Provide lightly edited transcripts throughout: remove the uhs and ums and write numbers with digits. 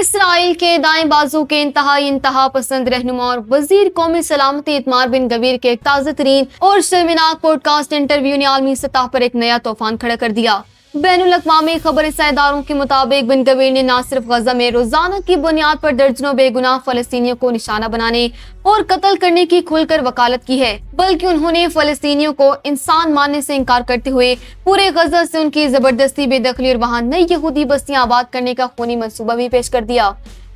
اسرائیل کے دائیں بازو کے انتہا پسند رہنما اور وزیر قومی سلامتی اتمار بن گویر کے ایک تازہ ترین اور شرمناک پوڈ کاسٹ انٹرویو نے عالمی سطح پر ایک نیا طوفان کھڑا کر دیا۔ بین الاقوامی خبر رساں اداروں کے مطابق بن گویر نے نہ صرف غزہ میں روزانہ کی بنیاد پر درجنوں بے گناہ فلسطینیوں کو نشانہ بنانے اور قتل کرنے کی کھل کر وکالت کی ہے، بلکہ انہوں نے فلسطینیوں کو انسان ماننے سے انکار کرتے ہوئے پورے غزہ سے ان کی زبردستی بے دخلی اور وہاں نئی یہودی بستیاں آباد کرنے کا خونی منصوبہ بھی پیش کر دیا۔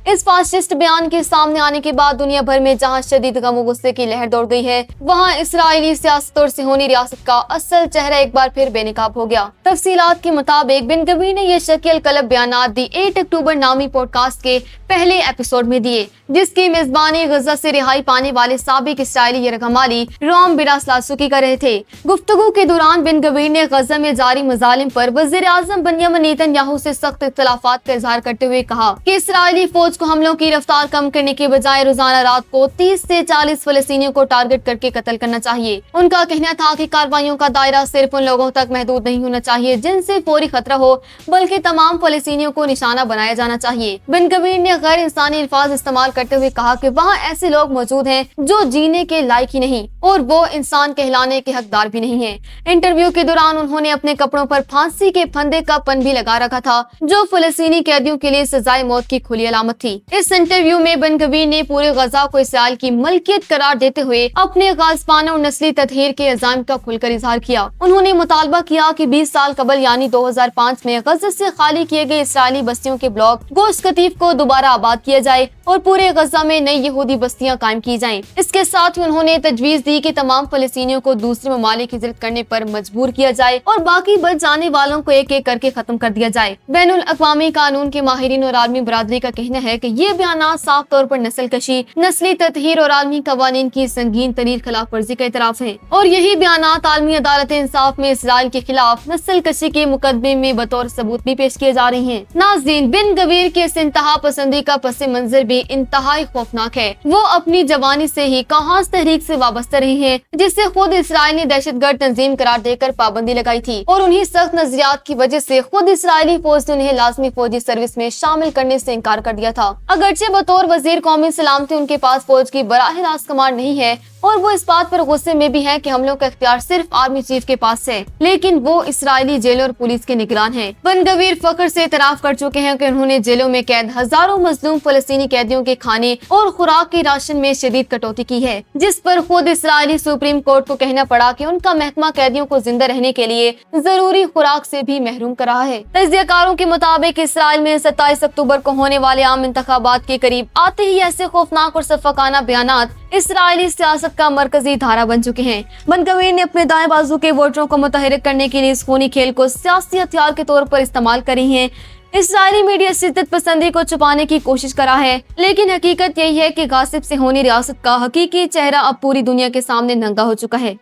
اس فاسسٹ بیان کے سامنے آنے کے بعد دنیا بھر میں جہاں شدید غم و غصے کی لہر دوڑ گئی ہے، وہاں اسرائیلی سیاست اور صہیونی ریاست کا اصل چہرہ ایک بار پھر بے نقاب ہو گیا۔ تفصیلات کے مطابق بن گویر نے یہ شکیل قلب بیانات دی 8 اکتوبر نامی پوڈ کاسٹ کے پہلے ایپیسوڈ میں دیے، جس کی میزبانی غزہ سے رہائی پانے والے سابق اسرائیلی یرغمالی رام براسلاسکی کر رہے تھے۔ گفتگو کے دوران بن گویر نے غزہ میں جاری مظالم پر وزیر اعظم بنیامین نیتن یاہو سے سخت اختلافات کا اظہار کرتے ہوئے کہا کہ اسرائیلی فوج کو حملوں کی رفتار کم کرنے کے بجائے روزانہ رات کو 30 سے 40 فلسطینیوں کو ٹارگٹ کر کے قتل کرنا چاہیے۔ ان کا کہنا تھا کہ کارروائیوں کا دائرہ صرف ان لوگوں تک محدود نہیں ہونا چاہیے جن سے فوری خطرہ ہو، بلکہ تمام فلسطینیوں کو نشانہ بنایا جانا چاہیے۔ بن گویر نے غیر انسانی الفاظ استعمال کرتے ہوئے کہا کہ وہاں ایسے لوگ موجود ہیں جو جینے کے لائق ہی نہیں اور وہ انسان کہلانے کے حقدار بھی نہیں ہیں۔ انٹرویو کے دوران انہوں نے اپنے کپڑوں پر پھانسی کے پھندے کا پن بھی لگا رکھا تھا، جو فلسطینی قیدیوں کے لیے سزائے موت کی کھلی علامت تھی۔ اس انٹرویو میں بن گویر نے پورے غزہ کو اسرائیل کی ملکیت قرار دیتے ہوئے اپنے غاصبانہ اور نسلی تطہیر کے الزام کا کھل کر اظہار کیا۔ انہوں نے مطالبہ کیا کہ 20 سال قبل یعنی 2005 میں غزہ سے خالی کیے گئے اسرائیلی بستیوں کے بلاک گوشت قطیف کو دوبارہ آباد کیا جائے اور پورے غزہ میں نئی یہودی بستیاں قائم کی جائیں۔ اس کے ساتھ ہی انہوں نے تجویز دی کہ تمام فلسطینیوں کو دوسرے ممالک کی ہجرت کرنے پر مجبور کیا جائے اور باقی بچ جانے والوں کو ایک ایک کر کے ختم کر دیا جائے۔ بین الاقوامی قانون کے ماہرین اور عالمی برادری کا کہنا ہے کہ یہ بیانات صاف طور پر نسل کشی، نسلی تطہیر اور عالمی قوانین کی سنگین ترین خلاف ورزی کا اعتراف ہے، اور یہی بیانات عالمی عدالت انصاف میں اسرائیل کے خلاف نسل کشی کے مقدمے میں بطور ثبوت بھی پیش کیے جا رہے ہیں۔ ناظرین، بن گویر کے اس انتہا پسندی کا پس منظر بھی انتہائی خوفناک ہے۔ وہ اپنی جوانی سے ہی کہاس تحریک سے وابستہ رہے ہیں، جسے خود اسرائیل نے دہشت گرد تنظیم قرار دے کر پابندی لگائی تھی، اور انہی سخت نظریات کی وجہ سے خود اسرائیلی فوج نے انہیں لازمی فوجی سروس میں شامل کرنے سے انکار کر دیا تھا۔ اگرچہ بطور وزیر قومی سلامتی ان کے پاس فوج کی براہ راست کمانڈ نہیں ہے، اور وہ اس بات پر غصے میں بھی ہیں کہ حملوں کا اختیار صرف آرمی چیف کے پاس ہے، لیکن وہ اسرائیلی جیلوں اور پولیس کے نگران ہیں۔ بن گویر فخر سے اعتراف کر چکے ہیں کہ انہوں نے جیلوں میں قید ہزاروں مظلوم فلسطینی قیدیوں کے کھانے اور خوراک کے راشن میں شدید کٹوتی کی ہے، جس پر خود اسرائیلی سپریم کورٹ کو کہنا پڑا کہ ان کا محکمہ قیدیوں کو زندہ رہنے کے لیے ضروری خوراک سے بھی محروم کر رہا ہے۔ تجزیہ کاروں کے مطابق اسرائیل میں 27 اکتوبر کو ہونے والے عام انتخابات کے قریب آتے ہی ایسے خوفناک اور شفقانہ بیانات اسرائیلی سیاست کا مرکزی دھارا بن چکے ہیں۔ بن گویر نے اپنے دائیں بازو کے ووٹروں کو متحرک کرنے کے لیے اس خونی کھیل کو سیاسی ہتھیار کے طور پر استعمال کر رہی ہیں۔ اسرائیلی میڈیا شدت پسندی کو چھپانے کی کوشش کر رہا ہے، لیکن حقیقت یہی ہے کہ غاصب صہیونی ریاست کا حقیقی چہرہ اب پوری دنیا کے سامنے ننگا ہو چکا ہے۔